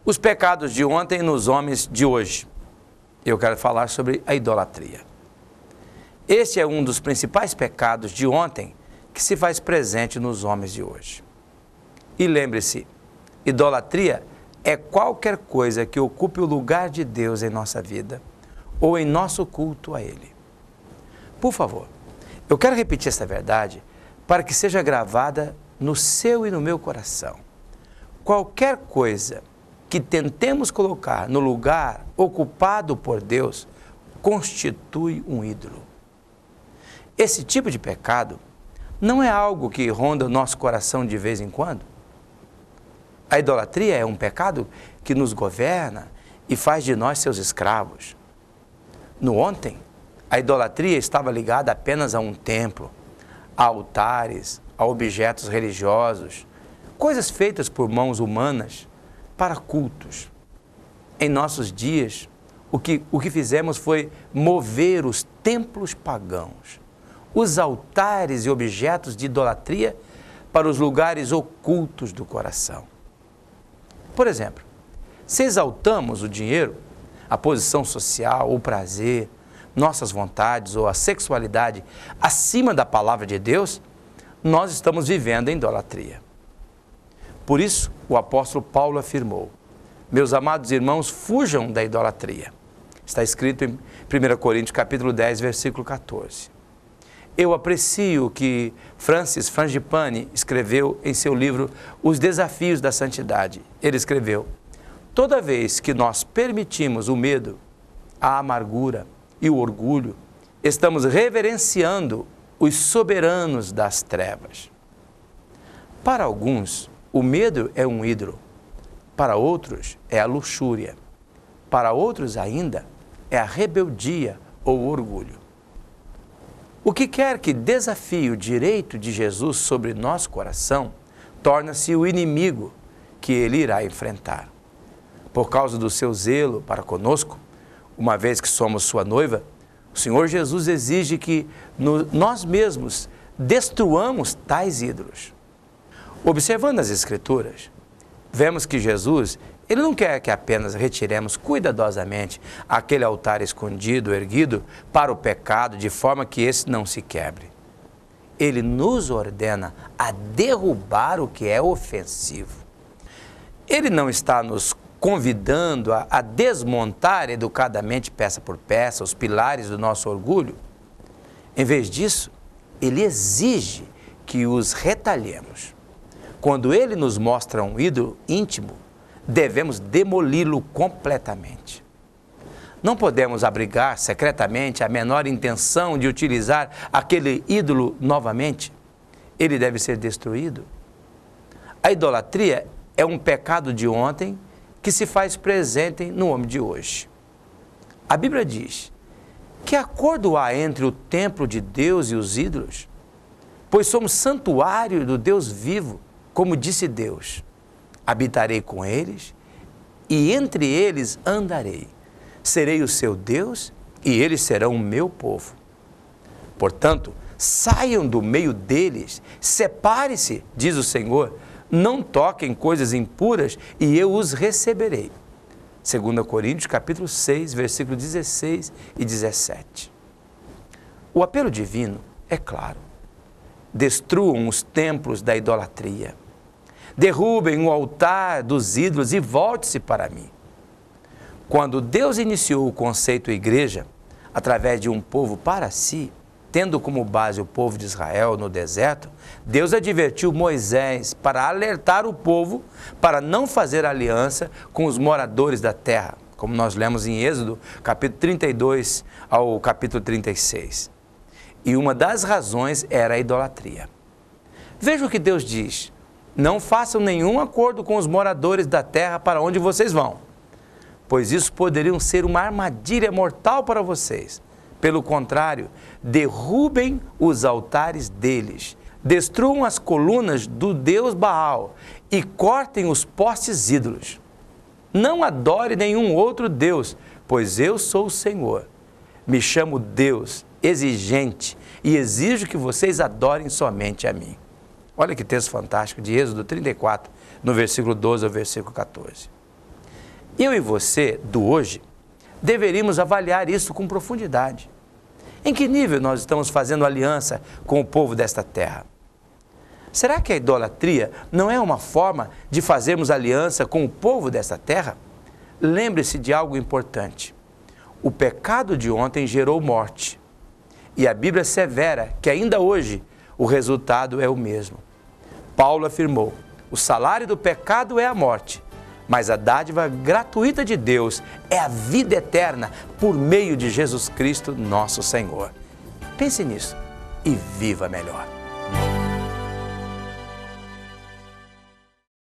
Os pecados de ontem nos homens de hoje. Eu quero falar sobre a idolatria. Este é um dos principais pecados de ontem que se faz presente nos homens de hoje. E lembre-se, idolatria é qualquer coisa que ocupe o lugar de Deus em nossa vida ou em nosso culto a Ele. Por favor, eu quero repetir essa verdade para que seja gravada no seu e no meu coração. Qualquer coisa que tentemos colocar no lugar ocupado por Deus constitui um ídolo. Esse tipo de pecado não é algo que ronda o nosso coração de vez em quando. A idolatria é um pecado que nos governa e faz de nós seus escravos. No ontem, a idolatria estava ligada apenas a um templo, a altares, a objetos religiosos, coisas feitas por mãos humanas para cultos. Em nossos dias, o que fizemos foi mover os templos pagãos, os altares e objetos de idolatria para os lugares ocultos do coração. Por exemplo, se exaltamos o dinheiro, a posição social, o prazer, nossas vontades ou a sexualidade acima da palavra de Deus, nós estamos vivendo em idolatria. Por isso, o apóstolo Paulo afirmou: meus amados irmãos, fujam da idolatria. Está escrito em 1 Coríntios capítulo 10, versículo 14. Eu aprecio o que Francis Frangipane escreveu em seu livro Os Desafios da Santidade. Ele escreveu: toda vez que nós permitimos o medo, a amargura e o orgulho, estamos reverenciando os soberanos das trevas. Para alguns, o medo é um ídolo. Para outros, é a luxúria. Para outros ainda, é a rebeldia ou o orgulho. O que quer que desafie o direito de Jesus sobre nosso coração, torna-se o inimigo que ele irá enfrentar. Por causa do seu zelo para conosco, uma vez que somos sua noiva, o Senhor Jesus exige que nós mesmos destruamos tais ídolos. Observando as Escrituras, vemos que Jesus, ele não quer que apenas retiremos cuidadosamente aquele altar escondido, erguido para o pecado, de forma que esse não se quebre. Ele nos ordena a derrubar o que é ofensivo. Ele não está nos convidando a desmontar educadamente, peça por peça, os pilares do nosso orgulho. Em vez disso, ele exige que os retalhemos. Quando ele nos mostra um ídolo íntimo, devemos demoli-lo completamente. Não podemos abrigar secretamente a menor intenção de utilizar aquele ídolo novamente. Ele deve ser destruído. A idolatria é um pecado de ontem que se faz presente no homem de hoje. A Bíblia diz: que acordo há entre o templo de Deus e os ídolos? Pois somos santuário do Deus vivo. Como disse Deus: habitarei com eles e entre eles andarei. Serei o seu Deus e eles serão o meu povo. Portanto, saiam do meio deles, separe-se, diz o Senhor, não toquem coisas impuras e eu os receberei. 2 Coríntios capítulo 6, versículos 16 e 17. O apelo divino é claro. Destruam os templos da idolatria. Derrubem o altar dos ídolos e volte-se para mim. Quando Deus iniciou o conceito igreja, através de um povo para si, tendo como base o povo de Israel no deserto, Deus advertiu Moisés para alertar o povo para não fazer aliança com os moradores da terra, como nós lemos em Êxodo, capítulo 32 ao capítulo 36. E uma das razões era a idolatria. Veja o que Deus diz: não façam nenhum acordo com os moradores da terra para onde vocês vão, pois isso poderia ser uma armadilha mortal para vocês. Pelo contrário, derrubem os altares deles, destruam as colunas do deus Baal e cortem os postes ídolos. Não adore nenhum outro deus, pois eu sou o Senhor. Me chamo Deus, exigente, e exijo que vocês adorem somente a mim. Olha que texto fantástico de Êxodo 34, no versículo 12 ao versículo 14. Eu e você, do hoje, deveríamos avaliar isso com profundidade. Em que nível nós estamos fazendo aliança com o povo desta terra? Será que a idolatria não é uma forma de fazermos aliança com o povo desta terra? Lembre-se de algo importante. O pecado de ontem gerou morte. E a Bíblia assevera que ainda hoje o resultado é o mesmo. Paulo afirmou: o salário do pecado é a morte, mas a dádiva gratuita de Deus é a vida eterna por meio de Jesus Cristo, nosso Senhor. Pense nisso e viva melhor.